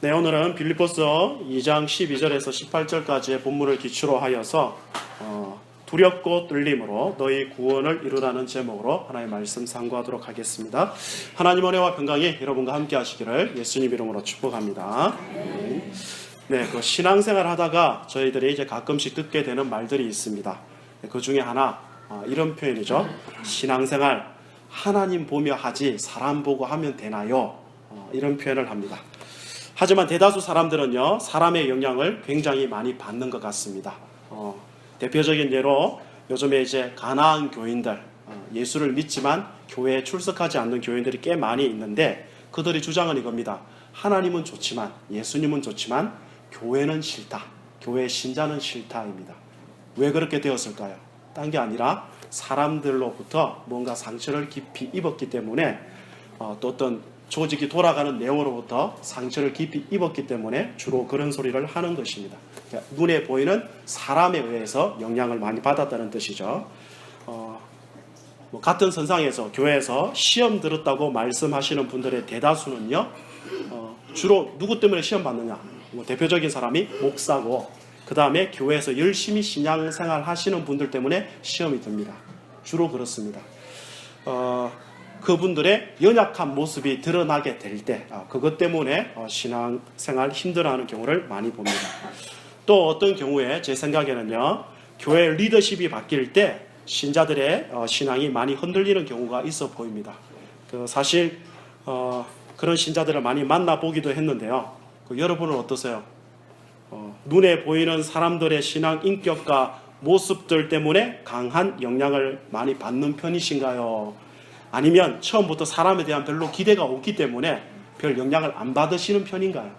네, 오늘은 빌립보서 2장 12절에서 18절까지의 본문을 기초로 하여서 두렵고 떨림으로 너희 구원을 이루라는 제목으로 하나님의 말씀 상고하도록 하겠습니다. 하나님 은혜와 평강이 여러분과 함께 하시기를 예수님 이름으로 축복합니다. 네, 그 신앙생활 하다가 저희들이 이제 가끔씩 듣게 되는 말들이 있습니다. 그 중에 하나 이런 표현이죠. 신앙생활 하나님 보며 하지 사람 보고 하면 되나요? 이런 표현을 합니다. 하지만 대다수 사람들은요, 사람의 영향을 굉장히 많이 받는 것 같습니다. 대표적인 예로 요즘에 이제 가나안 교인들, 예수를 믿지만 교회에 출석하지 않는 교인들이 꽤 많이 있는데, 그들의 주장은 이겁니다. 하나님은 좋지만, 예수님은 좋지만 교회는 싫다, 교회 신자는 싫다입니다. 왜 그렇게 되었을까요? 딴 게 아니라 사람들로부터 뭔가 상처를 깊이 입었기 때문에, 또 어떤 조직이 돌아가는 내용으로부터 상처를 깊이 입었기 때문에 주로 그런 소리를 하는 것입니다. 그러니까 눈에 보이는 사람에 의해서 영향을 많이 받았다는 뜻이죠. 같은 선상에서 교회에서 시험 들었다고 말씀하시는 분들의 대다수는요, 주로 누구 때문에 시험 받느냐? 대표적인 사람이 목사고, 그 다음에 교회에서 열심히 신앙생활 하시는 분들 때문에 시험이 듭니다. 주로 그렇습니다. 그분들의 연약한 모습이 드러나게 될 때, 그것 때문에 신앙생활 힘들어하는 경우를 많이 봅니다. 또 어떤 경우에 제 생각에는요, 교회 리더십이 바뀔 때 신자들의 신앙이 많이 흔들리는 경우가 있어 보입니다. 사실 그런 신자들을 많이 만나보기도 했는데요. 여러분은 어떠세요? 눈에 보이는 사람들의 신앙 인격과 모습들 때문에 강한 영향을 많이 받는 편이신가요? 아니면 처음부터 사람에 대한 별로 기대가 없기 때문에 별 영향을 안 받으시는 편인가요?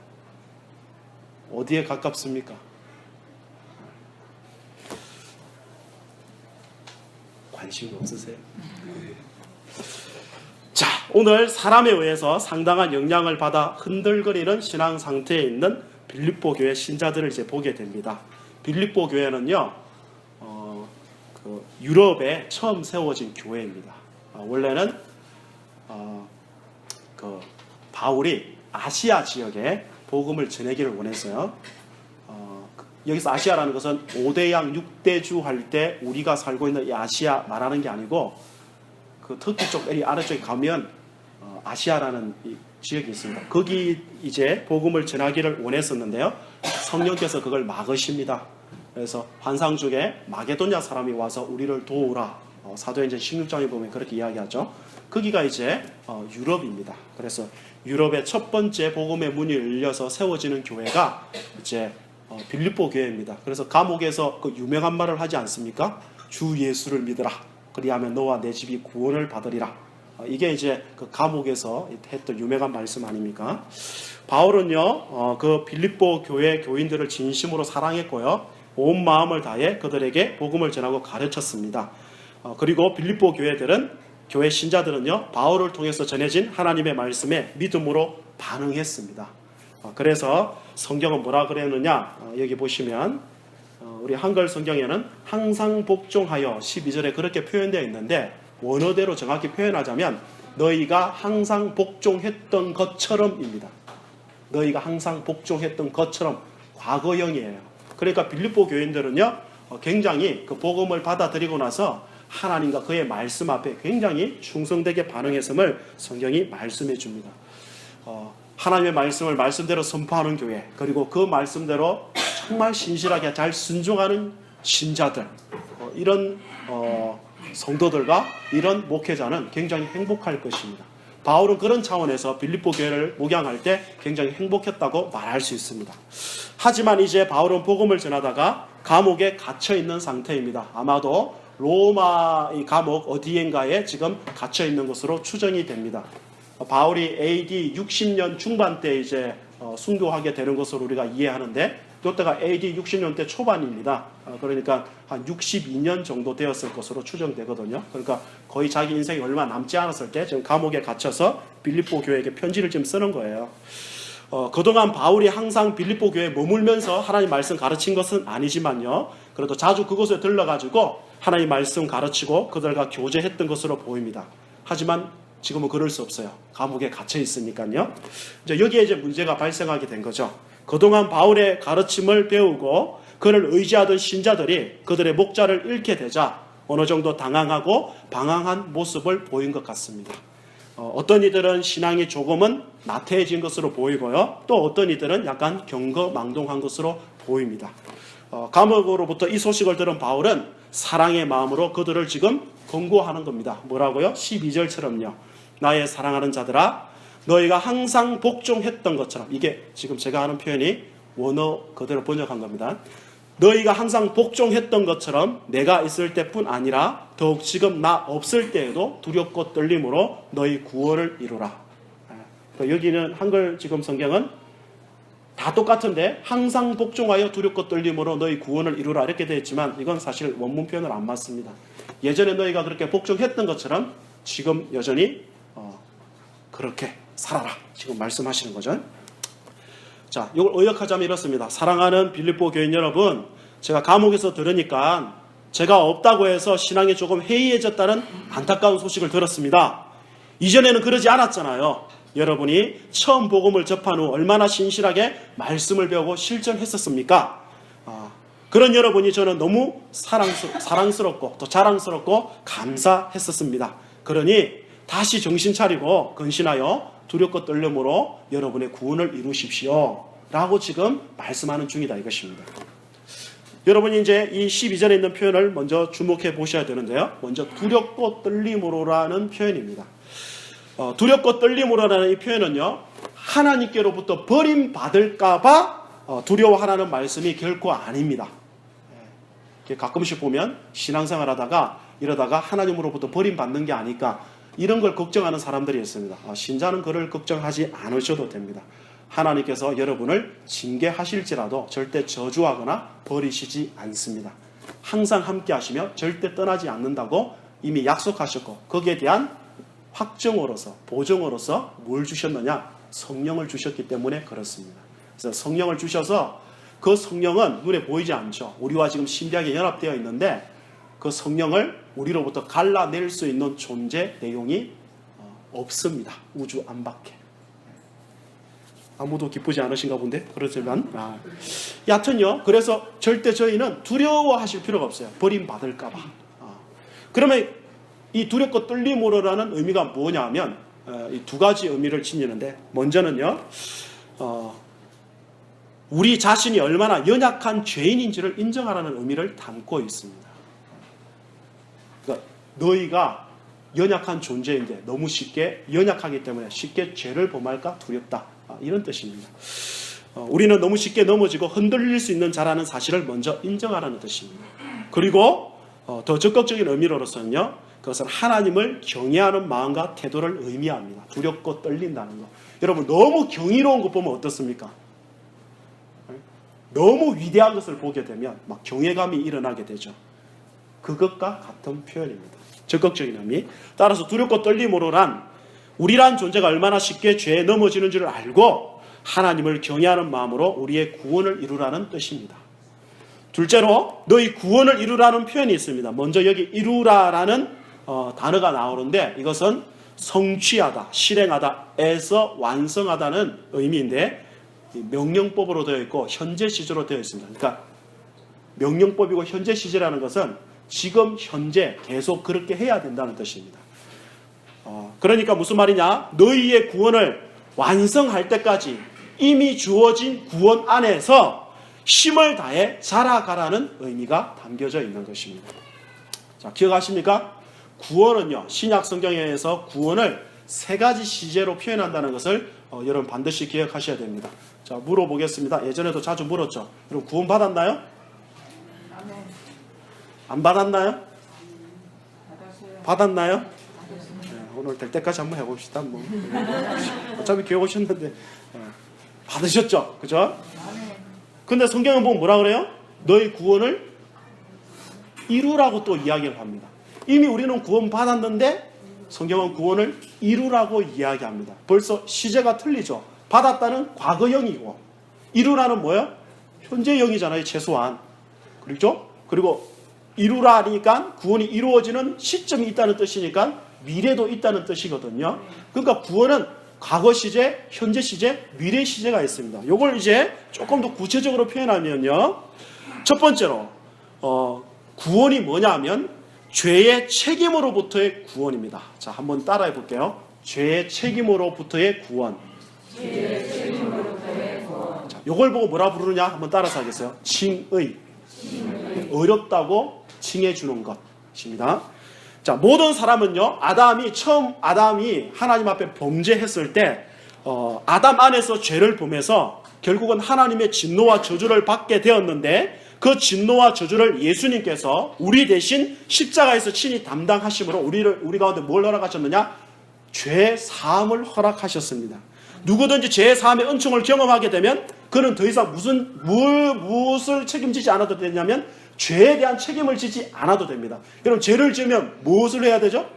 어디에 가깝습니까? 관심이 없으세요? 자, 오늘 사람에 의해서 상당한 영향을 받아 흔들거리는 신앙 상태에 있는 빌립보 교회 신자들을 이제 보게 됩니다. 빌립보 교회는요, 유럽에 처음 세워진 교회입니다. 원래는 바울이 아시아 지역에 복음을 전하기를 원했어요. 여기서 아시아라는 것은 5대양 6대주 할 때 우리가 살고 있는 이 아시아 말하는 게 아니고, 그 터키 쪽 아래쪽에 가면 아시아라는 이 지역이 있습니다. 거기 이제 복음을 전하기를 원했었는데요, 성령께서 그걸 막으십니다. 그래서 환상 중에 마게도냐 사람이 와서 우리를 도우라, 사도행전 16장에 보면 그렇게 이야기하죠. 거기가 이제 유럽입니다. 그래서 유럽의 첫 번째 복음의 문이 열려서 세워지는 교회가 이제 빌립보 교회입니다. 그래서 감옥에서 그 유명한 말을 하지 않습니까? 주 예수를 믿으라, 그리하면 너와 내 집이 구원을 받으리라. 이게 이제 그 감옥에서 했던 유명한 말씀 아닙니까? 바울은요, 그 빌립보 교회 교인들을 진심으로 사랑했고요, 온 마음을 다해 그들에게 복음을 전하고 가르쳤습니다. 그리고 빌립보 교회 신자들은요, 바울을 통해서 전해진 하나님의 말씀에 믿음으로 반응했습니다. 그래서 성경은 뭐라 그랬느냐, 여기 보시면 우리 한글 성경에는 항상 복종하여 12절에 그렇게 표현되어 있는데, 원어대로 정확히 표현하자면 너희가 항상 복종했던 것처럼입니다. 너희가 항상 복종했던 것처럼, 과거형이에요. 그러니까 빌립보 교인들은요, 굉장히 그 복음을 받아들이고 나서 하나님과 그의 말씀 앞에 굉장히 충성되게 반응했음을 성경이 말씀해 줍니다. 하나님의 말씀을 말씀대로 선포하는 교회, 그리고 그 말씀대로 정말 신실하게 잘 순종하는 신자들, 이런 성도들과 이런 목회자는 굉장히 행복할 것입니다. 바울은 그런 차원에서 빌립보 교회를 목양할 때 굉장히 행복했다고 말할 수 있습니다. 하지만 이제 바울은 복음을 전하다가 감옥에 갇혀 있는 상태입니다. 아마도 로마 이 감옥 어디엔가에 지금 갇혀 있는 것으로 추정이 됩니다. 바울이 AD 60년 중반 때 이제 순교하게 되는 것으로 우리가 이해하는데, 그때가 AD 60년대 초반입니다. 그러니까 한 62년 정도 되었을 것으로 추정되거든요. 그러니까 거의 자기 인생이 얼마 남지 않았을 때 지금 감옥에 갇혀서 빌립보 교회에게 편지를 지금 쓰는 거예요. 그동안 바울이 항상 빌립보 교회에 머물면서 하나님 말씀 가르친 것은 아니지만요, 그래도 자주 그곳에 들러가지고 하나님 말씀 가르치고 그들과 교제했던 것으로 보입니다. 하지만 지금은 그럴 수 없어요. 감옥에 갇혀 있으니까요. 이제 여기에 이제 문제가 발생하게 된 거죠. 그동안 바울의 가르침을 배우고 그를 의지하던 신자들이 그들의 목자를 잃게 되자 어느 정도 당황하고 방황한 모습을 보인 것 같습니다. 어떤 이들은 신앙이 조금은 나태해진 것으로 보이고요. 또 어떤 이들은 약간 경거망동한 것으로 보입니다. 감옥으로부터 이 소식을 들은 바울은 사랑의 마음으로 그들을 지금 권고하는 겁니다. 뭐라고요? 12절처럼요. 나의 사랑하는 자들아, 너희가 항상 복종했던 것처럼, 이게 지금 제가 하는 표현이 원어 그대로 번역한 겁니다. 너희가 항상 복종했던 것처럼 내가 있을 때뿐 아니라 더욱 지금 나 없을 때에도 두렵고 떨림으로 너희 구원을 이루라. 여기는 한글 지금 성경은 다 똑같은데 항상 복종하여 두렵고 떨림으로 너희 구원을 이루라 이렇게 되어 있지만 이건 사실 원문 표현을 안 맞습니다. 예전에 너희가 그렇게 복종했던 것처럼 지금 여전히 그렇게 살아라. 지금 말씀하시는 거죠. 자, 이걸 의역하자면 이렇습니다. 사랑하는 빌립보 교인 여러분, 제가 감옥에서 들으니까 제가 없다고 해서 신앙이 조금 해이해졌다는 안타까운 소식을 들었습니다. 이전에는 그러지 않았잖아요. 여러분이 처음 복음을 접한 후 얼마나 신실하게 말씀을 배우고 실천했었습니까? 그런 여러분이 저는 너무 사랑스럽고 또 자랑스럽고 감사했었습니다. 그러니 다시 정신 차리고 근신하여 두렵고 떨림으로 여러분의 구원을 이루십시오 라고 지금 말씀하는 중이다 이것입니다. 여러분이 이제 이 12절에 있는 표현을 먼저 주목해 보셔야 되는데요. 먼저 두렵고 떨림으로라는 표현입니다. 두렵고 떨림으로라는 이 표현은요, 하나님께로부터 버림받을까봐 두려워하라는 말씀이 결코 아닙니다. 가끔씩 보면 신앙생활 하다가 이러다가 하나님으로부터 버림받는 게 아닐까 이런 걸 걱정하는 사람들이 있습니다. 신자는 그를 걱정하지 않으셔도 됩니다. 하나님께서 여러분을 징계하실지라도 절대 저주하거나 버리시지 않습니다. 항상 함께 하시며 절대 떠나지 않는다고 이미 약속하셨고 거기에 대한 확정으로서 보증으로서 뭘 주셨느냐? 성령을 주셨기 때문에 그렇습니다. 그래서 성령을 주셔서 그 성령은 눈에 보이지 않죠. 우리와 지금 신비하게 연합되어 있는데 그 성령을 우리로부터 갈라낼 수 있는 존재 내용이 없습니다. 우주 안팎에. 아무도 기쁘지 않으신가 본데 그렇지만 여하튼요. 그래서 절대 저희는 두려워하실 필요가 없어요. 버림받을까 봐. 그러면 이 두렵고 떨림으로라는 의미가 뭐냐면 이 두 가지 의미를 지니는데 먼저는요. 우리 자신이 얼마나 연약한 죄인인지를 인정하라는 의미를 담고 있습니다. 그러니까 너희가 연약한 존재인데 너무 쉽게 연약하기 때문에 쉽게 죄를 범할까 두렵다. 이런 뜻입니다. 우리는 너무 쉽게 넘어지고 흔들릴 수 있는 자라는 사실을 먼저 인정하라는 뜻입니다. 그리고 더 적극적인 의미로서는요. 그것은 하나님을 경외하는 마음과 태도를 의미합니다. 두렵고 떨린다는 거. 여러분 너무 경이로운 것 보면 어떻습니까? 너무 위대한 것을 보게 되면 막 경외감이 일어나게 되죠. 그것과 같은 표현입니다. 적극적인 의미. 따라서 두렵고 떨림으로란 우리란 존재가 얼마나 쉽게 죄에 넘어지는 줄 알고 하나님을 경외하는 마음으로 우리의 구원을 이루라는 뜻입니다. 둘째로 너희 구원을 이루라는 표현이 있습니다. 먼저 여기 이루라라는 단어가 나오는데 이것은 성취하다, 실행하다에서 완성하다는 의미인데 명령법으로 되어 있고 현재 시제로 되어 있습니다. 그러니까 명령법이고 현재 시제라는 것은 지금 현재 계속 그렇게 해야 된다는 뜻입니다. 그러니까 무슨 말이냐? 너희의 구원을 완성할 때까지 이미 주어진 구원 안에서 힘을 다해 자라가라는 의미가 담겨져 있는 것입니다. 자, 기억하십니까? 구원은요, 신약 성경에서 구원을 세 가지 시제로 표현한다는 것을 여러분 반드시 기억하셔야 됩니다. 자, 물어보겠습니다. 예전에도 자주 물었죠. 여러분 구원 받았나요? 안 받았나요? 받았나요? 네, 오늘 될 때까지 한번 해봅시다. 뭐. 어차피 교회 오셨는데 받으셨죠? 그죠? 근데 성경은 보면 뭐라 그래요? 너희 구원을 이루라고 또 이야기를 합니다. 이미 우리는 구원 받았는데 성경은 구원을 이루라고 이야기합니다. 벌써 시제가 틀리죠. 받았다는 과거형이고 이루라는 뭐예요? 현재형이잖아요. 최소한. 그렇죠? 그리고 이루라니까 구원이 이루어지는 시점이 있다는 뜻이니까 미래도 있다는 뜻이거든요. 그러니까 구원은 과거 시제, 현재 시제, 미래 시제가 있습니다. 이걸 이제 조금 더 구체적으로 표현하면요. 첫 번째로 구원이 뭐냐면 죄의 책임으로부터의 구원입니다. 자, 한번 따라해 볼게요. 죄의 책임으로부터의 구원. 죄의 책임으로부터의 구원. 자, 이걸 보고 뭐라 부르느냐 한번 따라서 하겠어요. 칭의. 어렵다고 칭해주는 것입니다. 자, 모든 사람은요, 아담이 하나님 앞에 범죄했을 때, 아담 안에서 죄를 범해서 결국은 하나님의 진노와 저주를 받게 되었는데, 그 진노와 저주를 예수님께서 우리 대신 십자가에서 친히 담당하심으로 우리 가운데 뭘 허락하셨느냐? 죄 사함을 허락하셨습니다. 누구든지 죄 사함의 은총을 경험하게 되면 그는 더 이상 무엇을 책임지지 않아도 되냐면 죄에 대한 책임을 지지 않아도 됩니다. 여러분, 죄를 지으면 무엇을 해야 되죠?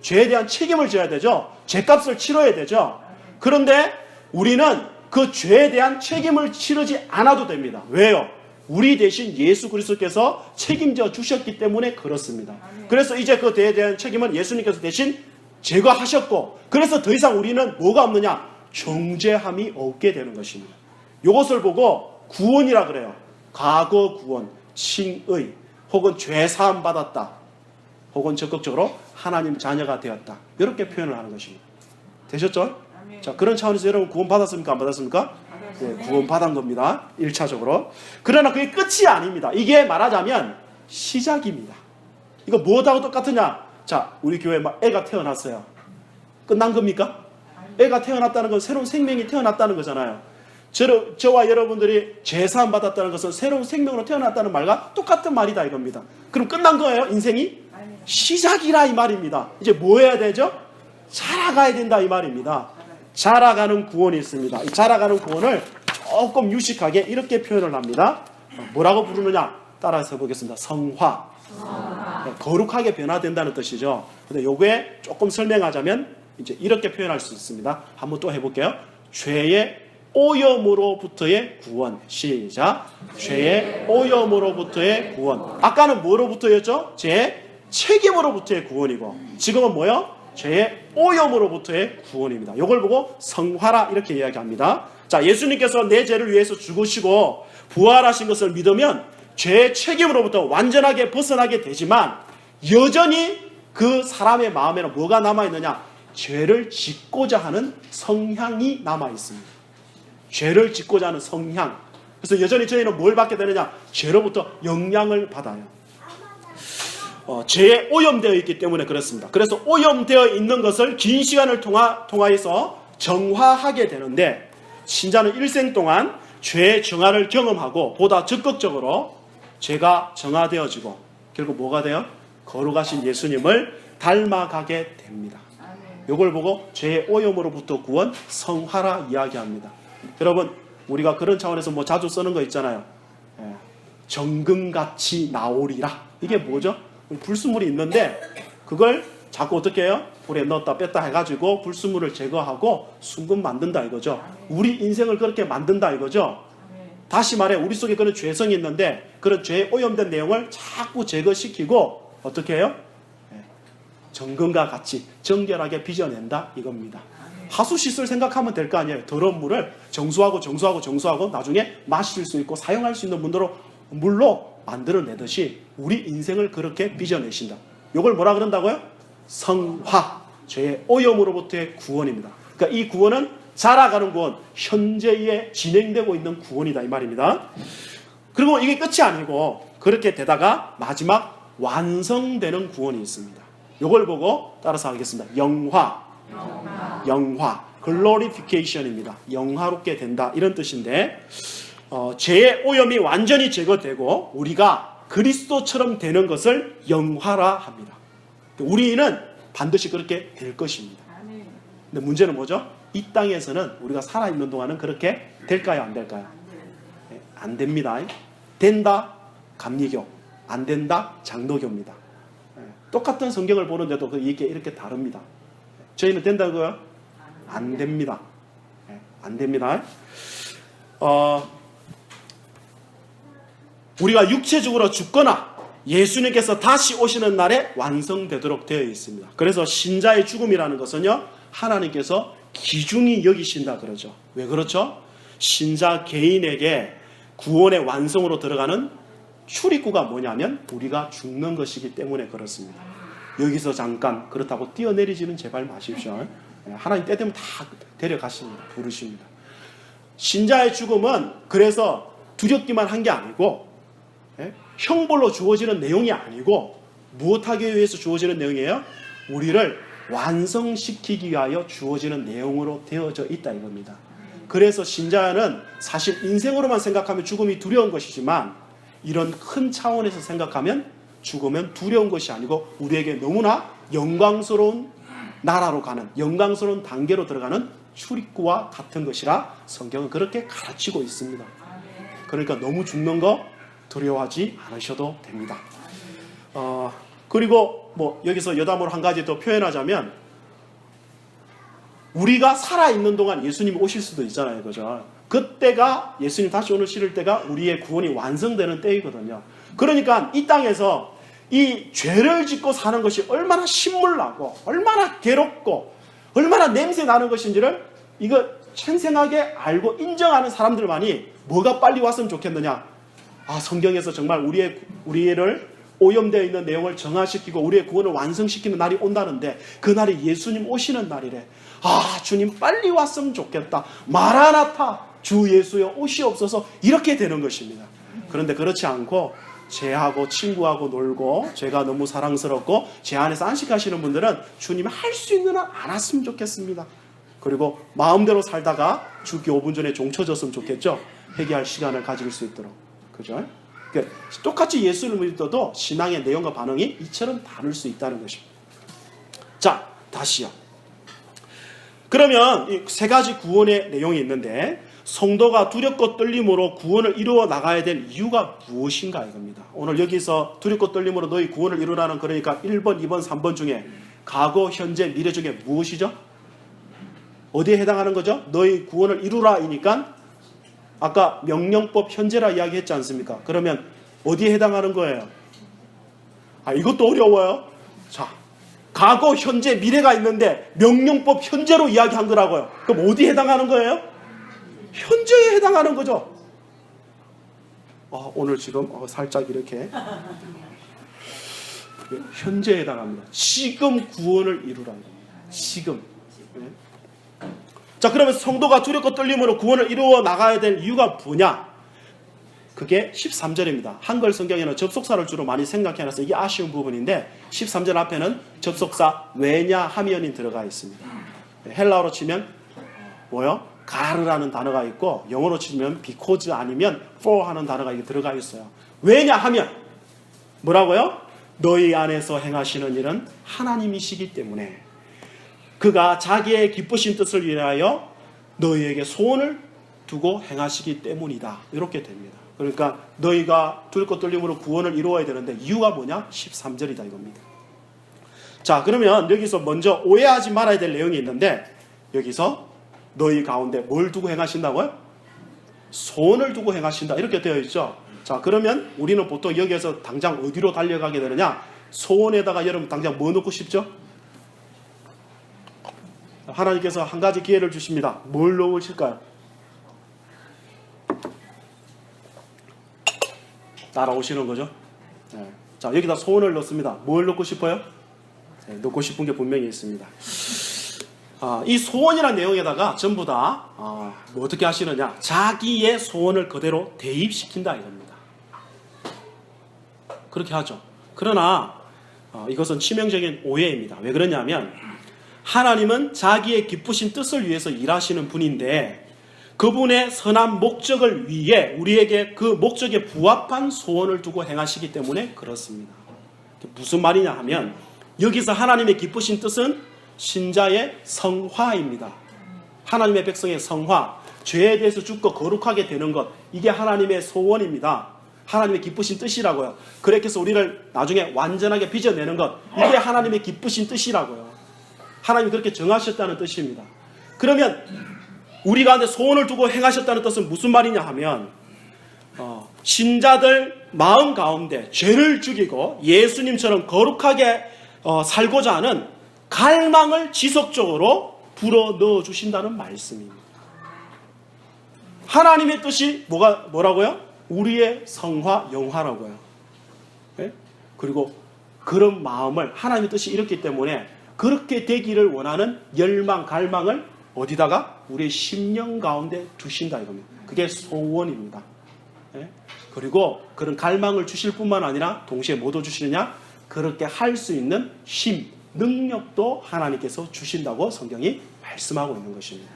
죄에 대한 책임을 져야 되죠. 죄값을 치러야 되죠. 그런데 우리는 그 죄에 대한 책임을 치르지 않아도 됩니다. 왜요? 우리 대신 예수 그리스도께서 책임져 주셨기 때문에 그렇습니다. 그래서 이제 그 죄에 대한 책임은 예수님께서 대신 제거하셨고, 그래서 더 이상 우리는 뭐가 없느냐? 정죄함이 없게 되는 것입니다. 이것을 보고 구원이라 그래요. 과거 구원, 칭의, 혹은 죄 사함 받았다, 혹은 적극적으로 하나님 자녀가 되었다, 이렇게 표현을 하는 것입니다. 되셨죠? 자, 그런 차원에서 여러분 구원 받았습니까? 안 받았습니까? 네, 구원 받은 겁니다. 1차적으로. 그러나 그게 끝이 아닙니다. 이게 말하자면 시작입니다. 이거 뭐하고 똑같으냐? 자, 우리 교회에 막 애가 태어났어요. 끝난 겁니까? 애가 태어났다는 건 새로운 생명이 태어났다는 거잖아요. 저와 여러분들이 죄사함 받았다는 것은 새로운 생명으로 태어났다는 말과 똑같은 말이다 이겁니다. 그럼 끝난 거예요? 인생이? 시작이라 이 말입니다. 이제 뭐 해야 되죠? 자라가야 된다 이 말입니다. 자라가는 구원이 있습니다. 이 자라가는 구원을 조금 유식하게 이렇게 표현을 합니다. 뭐라고 부르느냐? 따라서 보겠습니다. 성화. 거룩하게 변화된다는 뜻이죠. 근데 요게 조금 설명하자면 이제 이렇게 표현할 수 있습니다. 한번 또 해볼게요. 죄의 오염으로부터의 구원. 시작. 죄의 오염으로부터의 구원. 아까는 뭐로부터였죠? 죄의 책임으로부터의 구원이고, 지금은 뭐요? 죄의 오염으로부터의 구원입니다. 이걸 보고 성화라 이렇게 이야기합니다. 자, 예수님께서 내 죄를 위해서 죽으시고 부활하신 것을 믿으면 죄의 책임으로부터 완전하게 벗어나게 되지만, 여전히 그 사람의 마음에는 뭐가 남아있느냐? 죄를 짓고자 하는 성향이 남아있습니다. 죄를 짓고자 하는 성향. 그래서 여전히 저희는 뭘 받게 되느냐? 죄로부터 영향을 받아요. 죄에 오염되어 있기 때문에 그렇습니다. 그래서 오염되어 있는 것을 긴 시간을 통하여서 정화하게 되는데, 신자는 일생 동안 죄의 정화를 경험하고 보다 적극적으로 죄가 정화되어지고 결국 뭐가 돼요? 거룩하신 예수님을 닮아가게 됩니다. 이걸 보고 죄의 오염으로부터 구원, 성화라 이야기합니다. 여러분, 우리가 그런 차원에서 뭐 자주 쓰는 거 있잖아요. 정금같이 나오리라. 이게 뭐죠? 불순물이 있는데 그걸 자꾸 어떻게 해요? 불에 넣었다 뺐다 해가지고 불순물을 제거하고 순금 만든다 이거죠. 우리 인생을 그렇게 만든다 이거죠. 다시 말해, 우리 속에 그런 죄성이 있는데 그런 죄에 오염된 내용을 자꾸 제거시키고 어떻게 해요? 정금과 같이 정결하게 빚어낸다 이겁니다. 하수 씻을 생각하면 될 거 아니에요. 더러운 물을 정수하고 나중에 마실 수 있고 사용할 수 있는 물로 만들어내듯이 우리 인생을 그렇게 빚어내신다. 이걸 뭐라 그런다고요? 성화, 죄의 오염으로부터의 구원입니다. 그러니까 이 구원은 자라가는 구원, 현재에 진행되고 있는 구원이다 이 말입니다. 그리고 이게 끝이 아니고 그렇게 되다가 마지막 완성되는 구원이 있습니다. 이걸 보고 따라서 하겠습니다. 영화, 글로리피케이션입니다. 영화롭게 된다 이런 뜻인데, 죄의 오염이 완전히 제거되고 우리가 그리스도처럼 되는 것을 영화라 합니다. 우리는 반드시 그렇게 될 것입니다. 근데 문제는 뭐죠? 이 땅에서는 우리가 살아있는 동안은 그렇게 될까요? 안 될까요? 안 됩니다. 된다 감리교, 안 된다 장로교입니다. 똑같은 성경을 보는데도 이게 이렇게 다릅니다. 저희는 된다고요? 안 됩니다. 안 됩니다. 우리가 육체적으로 죽거나 예수님께서 다시 오시는 날에 완성되도록 되어 있습니다. 그래서 신자의 죽음이라는 것은요, 하나님께서 귀중히 여기신다 그러죠. 왜 그렇죠? 신자 개인에게 구원의 완성으로 들어가는 출입구가 뭐냐면 우리가 죽는 것이기 때문에 그렇습니다. 여기서 잠깐 그렇다고 뛰어내리지는 제발 마십시오. 하나님 때 되면 다 데려가십니다. 부르십니다. 신자의 죽음은 그래서 두렵기만 한 게 아니고 형벌로 주어지는 내용이 아니고 무엇하기 위해서 주어지는 내용이에요? 우리를 완성시키기 위하여 주어지는 내용으로 되어져 있다 이겁니다. 그래서 신자는 사실 인생으로만 생각하면 죽음이 두려운 것이지만 이런 큰 차원에서 생각하면 죽으면 두려운 것이 아니고 우리에게 너무나 영광스러운 나라로 가는, 영광스러운 단계로 들어가는 출입구와 같은 것이라 성경은 그렇게 가르치고 있습니다. 그러니까 너무 죽는 거 두려워하지 않으셔도 됩니다. 그리고 여기서 여담으로 한 가지 더 표현하자면 우리가 살아있는 동안 예수님 오실 수도 있잖아요. 그죠? 그때가 예수님 다시 오늘 실을 때가 우리의 구원이 완성되는 때이거든요. 그러니까 이 땅에서 이 죄를 짓고 사는 것이 얼마나 신물나고 얼마나 괴롭고 얼마나 냄새 나는 것인지를 이거 생생하게 알고 인정하는 사람들만이 뭐가 빨리 왔으면 좋겠느냐. 성경에서 정말 우리를 오염되어 있는 내용을 정화시키고 우리의 구원을 완성시키는 날이 온다는데 그 날이 예수님 오시는 날이래. 주님 빨리 왔으면 좋겠다. 마라나타 주 예수여 오시옵소서 이렇게 되는 것입니다. 그런데 그렇지 않고 죄하고 친구하고 놀고 죄가 너무 사랑스럽고 죄 안에서 안식하시는 분들은 주님이 할 수 있는 한 안 왔으면 좋겠습니다. 그리고 마음대로 살다가 죽기 5분 전에 종쳐졌으면 좋겠죠. 회개할 시간을 가질 수 있도록. 그죠? 그러니까 똑같이 예수를 믿어도 신앙의 내용과 반응이 이처럼 다를 수 있다는 것입니다. 자, 다시요. 그러면 이 세 가지 구원의 내용이 있는데 성도가 두렵고 떨림으로 구원을 이루어 나가야 될 이유가 무엇인가 이겁니다. 오늘 여기서 두렵고 떨림으로 너희 구원을 이루라는 그러니까 1번, 2번, 3번 중에 과거, 현재, 미래 중에 무엇이죠? 어디에 해당하는 거죠? 너희 구원을 이루라이니까 아까 명령법 현재라 이야기했지 않습니까? 그러면 어디에 해당하는 거예요? 이것도 어려워요. 자, 과거, 현재, 미래가 있는데 명령법 현재로 이야기한 거라고요. 그럼 어디에 해당하는 거예요? 현재에 해당하는 거죠. 오늘 지금 살짝 이렇게 현재에 해당합니다. 지금 구원을 이루라는 겁니다. 지금. 자, 그러면 성도가 두렵고 떨림으로 구원을 이루어 나가야 될 이유가 뭐냐? 그게 13절입니다. 한글 성경에는 접속사를 주로 많이 생각해놔서 이게 아쉬운 부분인데 13절 앞에는 접속사 왜냐하면이 들어가 있습니다. 헬라어로 치면 뭐요? 가르라는 단어가 있고 영어로 치면 because 아니면 for 하는 단어가 이게 들어가 있어요. 왜냐하면 뭐라고요? 너희 안에서 행하시는 일은 하나님이시기 때문에 그가 자기의 기쁘신 뜻을 위하여 너희에게 소원을 두고 행하시기 때문이다. 이렇게 됩니다. 그러니까 너희가 두렵고 떨림으로 구원을 이루어야 되는데 이유가 뭐냐? 13절이다 이겁니다. 자, 그러면 여기서 먼저 오해하지 말아야 될 내용이 있는데 여기서 너희 가운데 뭘 두고 행하신다고요? 소원을 두고 행하신다 이렇게 되어 있죠. 자, 그러면 우리는 보통 여기에서 당장 어디로 달려가게 되느냐? 소원에다가 여러분 당장 뭐 넣고 싶죠? 하나님께서 한 가지 기회를 주십니다. 뭘 넣으실까요? 따라오시는 거죠. 네. 자, 여기다 소원을 넣습니다. 뭘 넣고 싶어요? 네, 넣고 싶은 게 분명히 있습니다. 이 소원이라는 내용에다가 전부 다 뭐 어떻게 하시느냐? 자기의 소원을 그대로 대입시킨다 이겁니다. 그렇게 하죠. 그러나 이것은 치명적인 오해입니다. 왜 그러냐면 하나님은 자기의 기쁘신 뜻을 위해서 일하시는 분인데 그분의 선한 목적을 위해 우리에게 그 목적에 부합한 소원을 두고 행하시기 때문에 그렇습니다. 무슨 말이냐 하면 여기서 하나님의 기쁘신 뜻은 신자의 성화입니다. 하나님의 백성의 성화, 죄에 대해서 죽고 거룩하게 되는 것, 이게 하나님의 소원입니다. 하나님의 기쁘신 뜻이라고요. 그렇게 해서 우리를 나중에 완전하게 빚어내는 것, 이게 하나님의 기쁘신 뜻이라고요. 하나님이 그렇게 정하셨다는 뜻입니다. 그러면 우리 가운데 소원을 두고 행하셨다는 뜻은 무슨 말이냐 하면 신자들 마음 가운데 죄를 죽이고 예수님처럼 거룩하게 살고자 하는 갈망을 지속적으로 불어넣어 주신다는 말씀입니다. 하나님의 뜻이 뭐라고요? 우리의 성화 영화라고요. 네? 그리고 그런 마음을 하나님의 뜻이 이렇기 때문에 그렇게 되기를 원하는 열망, 갈망을 어디다가? 우리의 심령 가운데 두신다 이겁니다. 그게 소원입니다. 네? 그리고 그런 갈망을 주실 뿐만 아니라 동시에 뭐 더 주시느냐? 그렇게 할 수 있는 힘, 능력도 하나님께서 주신다고 성경이 말씀하고 있는 것입니다.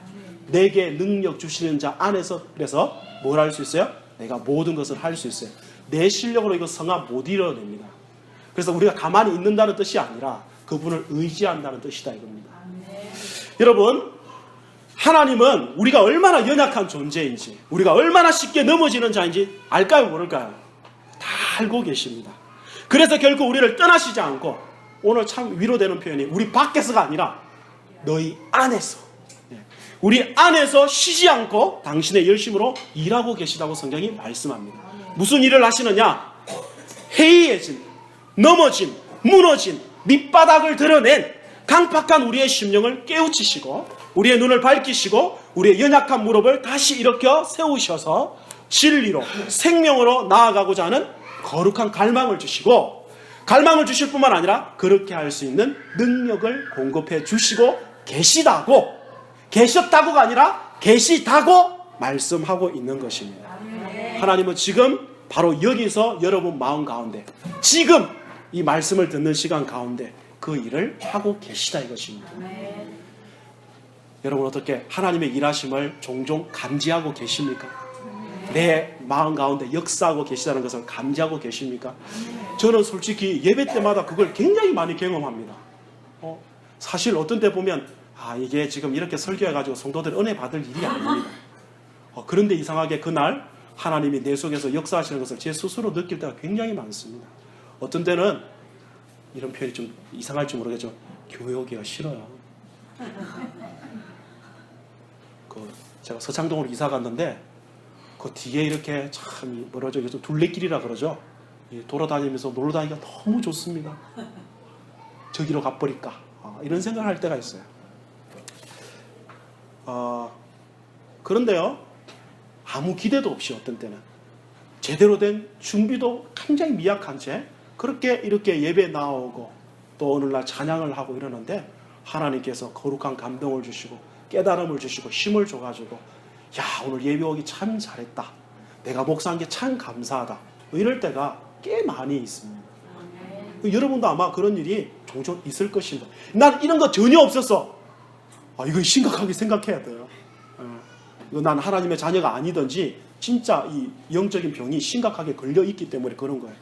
내게 능력 주시는 자 안에서 그래서 뭘 할 수 있어요? 내가 모든 것을 할 수 있어요. 내 실력으로 이거 성화 못 이뤄냅니다. 그래서 우리가 가만히 있는다는 뜻이 아니라 그분을 의지한다는 뜻이다 이겁니다. 여러분, 하나님은 우리가 얼마나 연약한 존재인지, 우리가 얼마나 쉽게 넘어지는 자인지 알까요, 모를까요? 다 알고 계십니다. 그래서 결국 우리를 떠나시지 않고, 오늘 참 위로되는 표현이 우리 밖에서가 아니라 너희 안에서, 우리 안에서 쉬지 않고 당신의 열심으로 일하고 계시다고 성경이 말씀합니다. 무슨 일을 하시느냐? 해이해진, 넘어진, 무너진 밑바닥을 드러낸 강팍한 우리의 심령을 깨우치시고 우리의 눈을 밝히시고 우리의 연약한 무릎을 다시 일으켜 세우셔서 진리로 생명으로 나아가고자 하는 거룩한 갈망을 주시고, 갈망을 주실 뿐만 아니라 그렇게 할 수 있는 능력을 공급해 주시고 계시다고, 계셨다고가 아니라 계시다고 말씀하고 있는 것입니다. 하나님은 지금 바로 여기서 여러분 마음 가운데, 지금 이 말씀을 듣는 시간 가운데 그 일을 하고 계시다 이것입니다. 여러분 어떻게 하나님의 일하심을 종종 감지하고 계십니까? 내 마음 가운데 역사하고 계시다는 것을 감지하고 계십니까? 저는 솔직히 예배 때마다 그걸 굉장히 많이 경험합니다. 사실 어떤 때 보면 이게 지금 이렇게 설교해가지고 성도들 은혜 받을 일이 아닙니다. 그런데 이상하게 그날 하나님이 내 속에서 역사하시는 것을 제 스스로 느낄 때가 굉장히 많습니다. 어떤 때는 이런 표현이 좀 이상할지 모르겠지만 교회 오기가 싫어요. 제가 서창동으로 이사 갔는데 그 뒤에 이렇게 참 뭐라죠? 요즘 둘레길이라 그러죠. 돌아다니면서 놀러 다니기가 너무 좋습니다. 저기로 가버릴까? 이런 생각을 할 때가 있어요. 그런데요, 아무 기대도 없이 어떤 때는 제대로 된 준비도 굉장히 미약한 채 그렇게 이렇게 예배 나오고 또 오늘날 찬양을 하고 이러는데 하나님께서 거룩한 감동을 주시고 깨달음을 주시고 힘을 줘가지고 야, 오늘 예배 오기 참 잘했다. 내가 목사한 게 참 감사하다. 이럴 때가 꽤 많이 있습니다. 여러분도 아마 그런 일이 종종 있을 것입니다. 난 이런 거 전혀 없었어. 이거 심각하게 생각해야 돼요. 이거 난 하나님의 자녀가 아니든지 진짜 이 영적인 병이 심각하게 걸려있기 때문에 그런 거예요.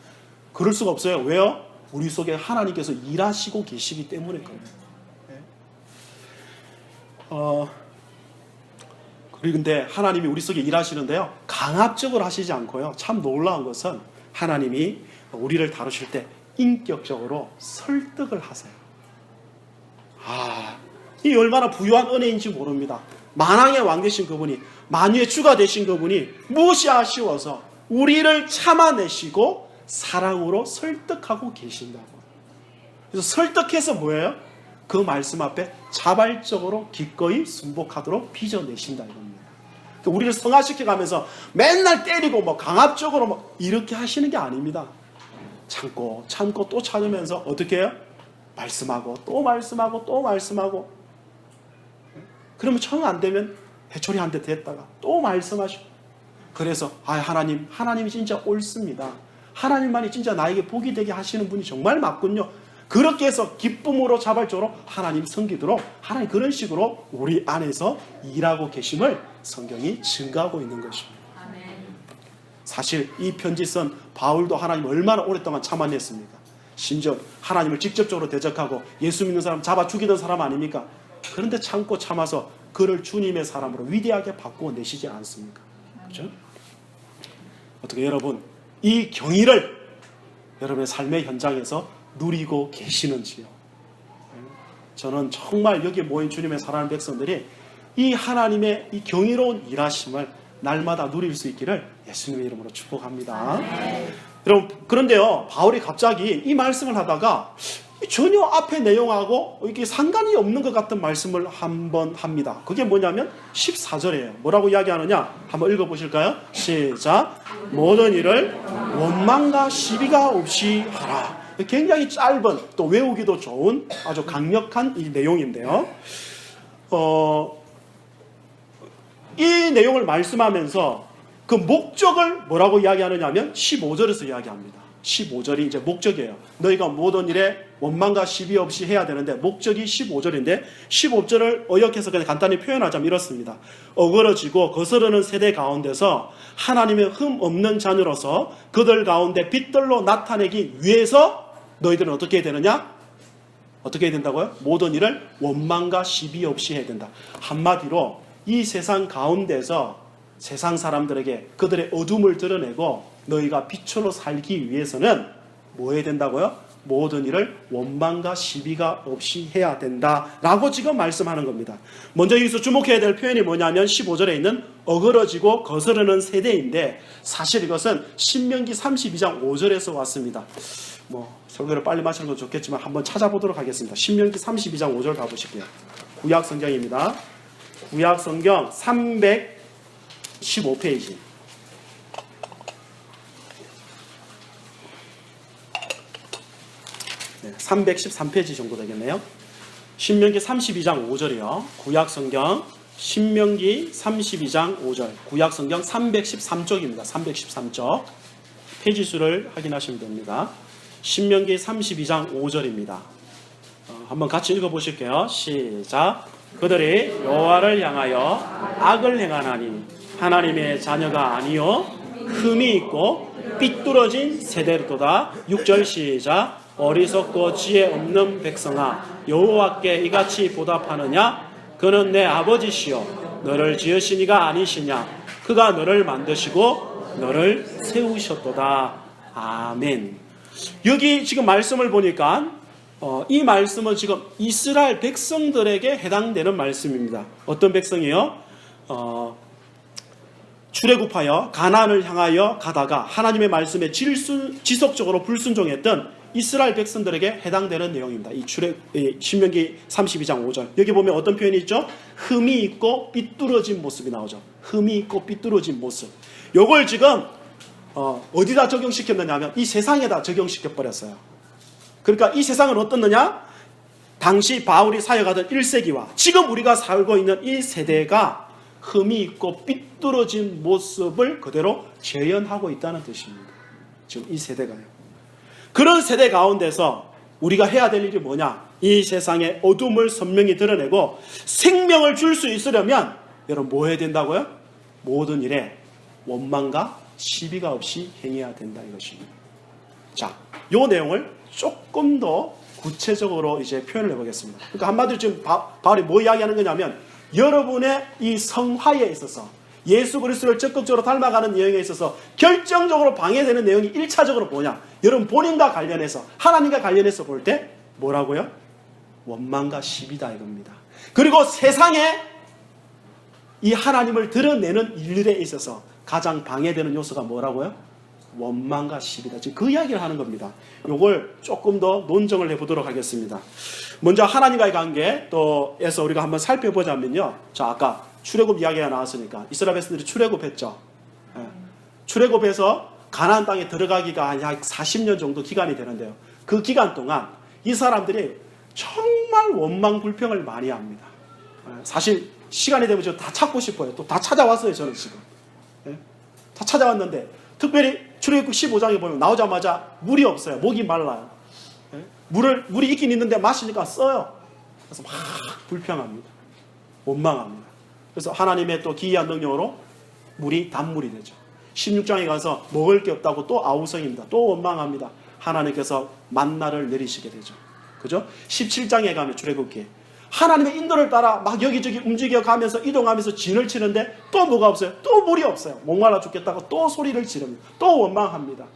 그럴 수가 없어요. 왜요? 우리 속에 하나님께서 일하시고 계시기 때문에 그래요. 그런데 하나님이 우리 속에 일하시는데요, 강압적으로 하시지 않고요, 참 놀라운 것은 하나님이 우리를 다루실 때 인격적으로 설득을 하세요. 이 얼마나 부유한 은혜인지 모릅니다. 만왕의 왕 되신 그분이, 만유의 주가 되신 그분이 무엇이 아쉬워서 우리를 참아내시고 사랑으로 설득하고 계신다고. 그래서 설득해서 뭐예요? 그 말씀 앞에 자발적으로 기꺼이 순복하도록 빚어내신다 이겁니다. 우리를 성화시켜가면서 맨날 때리고 강압적으로 이렇게 하시는 게 아닙니다. 참고 또 참으면서 어떻게 해요? 말씀하고 또 말씀하고 또 말씀하고, 그러면 정 안 되면 해초리 한 대 됐다가 또 말씀하시고, 그래서 하나님이 진짜 옳습니다. 하나님만이 진짜 나에게 복이 되게 하시는 분이 정말 맞군요. 그렇게 해서 기쁨으로 자발적으로 하나님 섬기도록 하나님 그런 식으로 우리 안에서 일하고 계심을 성경이 증거하고 있는 것입니다. 사실 이 편지 쓴 바울도 하나님 얼마나 오랫동안 참아냈습니까? 심지어 하나님을 직접적으로 대적하고 예수 믿는 사람 잡아 죽이던 사람 아닙니까? 그런데 참고 참아서 그를 주님의 사람으로 위대하게 바꾸어내시지 않습니까? 그렇죠? 어떻게 여러분 이 경의를 여러분의 삶의 현장에서 누리고 계시는지요? 저는 정말 여기 모인 주님의 사랑하는 백성들이 이 하나님의 이 경이로운 일하심을 날마다 누릴 수 있기를 예수님의 이름으로 축복합니다. 그런데요, 바울이 갑자기 이 말씀을 하다가 전혀 앞의 내용하고 이게 상관이 없는 것 같은 말씀을 한번 합니다. 그게 뭐냐면 14절이에요. 뭐라고 이야기하느냐? 한번 읽어보실까요? 시작. 모든 일을 원망과 시비가 없이 하라. 굉장히 짧은, 또 외우기도 좋은 아주 강력한 이 내용인데요. 이 내용을 말씀하면서 그 목적을 뭐라고 이야기하느냐면 15절에서 이야기합니다. 15절이 이제 목적이에요. 너희가 모든 일에 원망과 시비 없이 해야 되는데 목적이 15절인데 15절을 어역해서 그냥 간단히 표현하자면 이렇습니다. 어그러지고 거스르는 세대 가운데서 하나님의 흠 없는 자녀로서 그들 가운데 빛들로 나타내기 위해서 너희들은 어떻게 해야 되느냐? 어떻게 해야 된다고요? 모든 일을 원망과 시비 없이 해야 된다. 한마디로 이 세상 가운데서 세상 사람들에게 그들의 어둠을 드러내고 너희가 빛으로 살기 위해서는 뭐 해야 된다고요? 모든 일을 원망과 시비가 없이 해야 된다라고 지금 말씀하는 겁니다. 먼저 여기서 주목해야 될 표현이 뭐냐면 15절에 있는 어그러지고 거스르는 세대인데 사실 이것은 신명기 32장 5절에서 왔습니다. 설교를 빨리 마치는 건 좋겠지만 한번 찾아보도록 하겠습니다. 신명기 32장 5절 가보실게요. 구약 성경입니다. 구약 성경 315페이지. 네, 313페이지 정도 되겠네요. 신명기 32장 5절이요. 구약 성경 신명기 32장 5절. 구약 성경 313쪽입니다. 313쪽. 페이지 수를 확인하시면 됩니다. 신명기 32장 5절입니다. 한번 같이 읽어보실게요. 시작. 그들이 여호와를 향하여 악을 행하나니 하나님의 자녀가 아니요 흠이 있고 삐뚤어진 세대로도다. 6절 시작. 어리석고 지혜 없는 백성아 여호와께 이같이 보답하느냐? 그는 내 아버지시요 너를 지으신 이가 아니시냐? 그가 너를 만드시고 너를 세우셨도다. 아멘. 여기 지금 말씀을 보니까 이 말씀은 지금 이스라엘 백성들에게 해당되는 말씀입니다. 어떤 백성이요? 출애굽하여 가나안을 향하여 가다가 하나님의 말씀에 지속적으로 불순종했던 이스라엘 백성들에게 해당되는 내용입니다. 이 신명기 32장 5절. 여기 보면 어떤 표현이 있죠? 흠이 있고 삐뚤어진 모습이 나오죠. 흠이 있고 삐뚤어진 모습. 요걸 지금 어디다 적용시켰느냐 하면 이 세상에다 적용시켜버렸어요. 그러니까 이 세상은 어떻느냐? 당시 바울이 사역하던 1세기와 지금 우리가 살고 있는 이 세대가 흠이 있고 삐뚤어진 모습을 그대로 재현하고 있다는 뜻입니다. 지금 이 세대가요. 그런 세대 가운데서 우리가 해야 될 일이 뭐냐? 이 세상의 어둠을 선명히 드러내고 생명을 줄 수 있으려면 여러분 뭐 해야 된다고요? 모든 일에 원망과 시비가 없이 행해야 된다 이것입니다. 자, 이 내용을 조금 더 구체적으로 이제 표현을 해보겠습니다. 그러니까 한마디로 지금 바울이 뭐 이야기하는 거냐면 여러분의 이 성화에 있어서 예수 그리스도를 적극적으로 닮아가는 내용에 있어서 결정적으로 방해되는 내용이 1차적으로 뭐냐? 여러분 본인과 관련해서 하나님과 관련해서 볼 때 뭐라고요? 원망과 시비다 이겁니다. 그리고 세상에 이 하나님을 드러내는 일들에 있어서 가장 방해되는 요소가 뭐라고요? 원망과 시비다. 지금 그 이야기를 하는 겁니다. 이걸 조금 더 논정을 해보도록 하겠습니다. 먼저 하나님과의 관계에서 우리가 한번 살펴보자면요. 자, 아까 출애굽 이야기가 나왔으니까 이스라엘 백성들이 출애굽했죠. 출애굽해서 가나안 땅에 들어가기가 약 40년 정도 기간이 되는데요. 그 기간 동안 이 사람들이 정말 원망 불평을 많이 합니다. 사실 시간이 되면 저 다 찾고 싶어요. 또 다 찾아왔어요. 저는 지금 다 찾아왔는데 특별히 출애굽 15장에 보면 나오자마자 물이 없어요. 목이 말라요. 물이 있긴 있는데 마시니까 써요. 그래서 막 불평합니다. 원망합니다. 그래서 하나님의 또 기이한 능력으로 물이 단물이 되죠. 16장에 가서 먹을 게 없다고 또 아우성입니다. 또 원망합니다. 하나님께서 만나를 내리시게 되죠. 그죠? 17장에 가면 출애굽기에 하나님의 인도를 따라 막 여기저기 움직여가면서 이동하면서 진을 치는데 또 뭐가 없어요? 또 물이 없어요. 목말라 죽겠다고 또 소리를 지릅니다. 또 원망합니다.